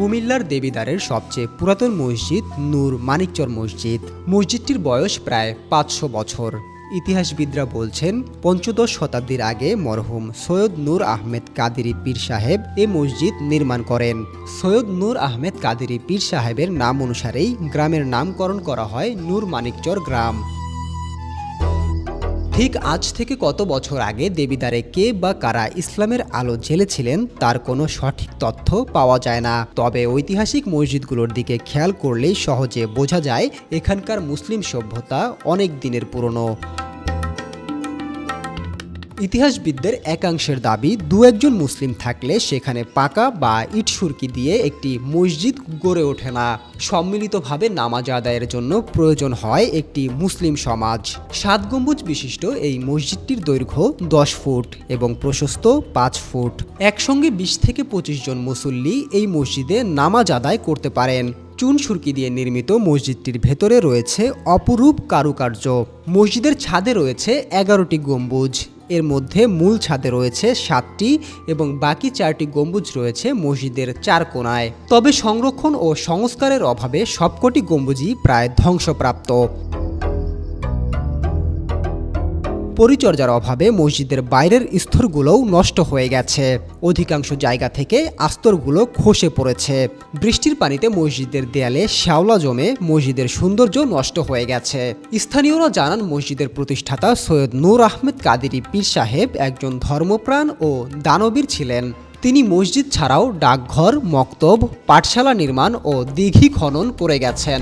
কুমিল্লার দেবিদ্বারের সবচেয়ে পুরাতন মসজিদ নূর মানিকচর মসজিদ। মসজিদটির বয়স প্রায় ৫০০ বছর। ইতিহাসবিদরা বলছেন ১৫শ শতাব্দীর আগে মরহুম সৈয়দ নূর আহমেদ কাদেরী পীর সাহেব এ মসজিদ নির্মাণ করেন। সৈয়দ নূর আহমেদ কাদেরী পীর সাহেবের নাম অনুসারেই গ্রামের নামকরণ করা হয় নূর মানিকচর গ্রাম। ঠিক আজ থেকে কত বছর আগে দেবিদ্বারে কে বা কারা ইসলামের আলো জ্বেলেছিলেন তার কোনো সঠিক তথ্য পাওয়া যায় না। তবে ঐতিহাসিক মসজিদগুলোর দিকে খেয়াল করলেই সহজে বোঝা যায় এখানকার মুসলিম সভ্যতা অনেক দিনের পুরনো। ইতিহাসবিদদের একাংশের দাবি দু একজন মুসলিম থাকলে সেখানে পাকা বা ইট সুরকি দিয়ে একটি মসজিদ গড়ে ওঠে না। সম্মিলিতভাবে নামাজ আদায়ের জন্য প্রয়োজন হয় একটি মুসলিম সমাজ। ৭ গম্বুজ বিশিষ্ট এই মসজিদটির দৈর্ঘ্য ১০ ফুট এবং প্রশস্ত ৫ ফুট। একসঙ্গে ২০ থেকে ২৫ জন মুসল্লি এই মসজিদে নামাজ আদায় করতে পারেন। চুন সুরকি দিয়ে নির্মিত মসজিদটির ভেতরে রয়েছে অপরূপ কারুকার্য। মসজিদের ছাদে রয়েছে ১১টি গম্বুজ। এর মধ্যে মূল ছাদে রয়েছে ৭টি এবং বাকি ৪টি গম্বুজ রয়েছে মসজিদের ৪ কোণায়। তবে সংরক্ষণ ও সংস্কারের অভাবে সবকটি গম্বুজই প্রায় ধ্বংসপ্রাপ্ত। পরিচর্যার অভাবে মসজিদের বাইরের স্তরগুলোও নষ্ট হয়ে গেছে। অধিকাংশ জায়গা থেকে আস্তরগুলো খসে পড়েছে। বৃষ্টির পানিতে মসজিদের দেয়ালে শ্যাওলা জমে মসজিদের সৌন্দর্য নষ্ট হয়ে গেছে। স্থানীয়রা জানান মসজিদের প্রতিষ্ঠাতা সৈয়দ নূর আহমেদ কাদেরী পীর সাহেব একজন ধর্মপ্রাণ ও দানবীর ছিলেন। তিনি মসজিদ ছাড়াও ডাকঘর, মক্তব, পাঠশালা নির্মাণ ও দিঘি খনন করে গেছেন।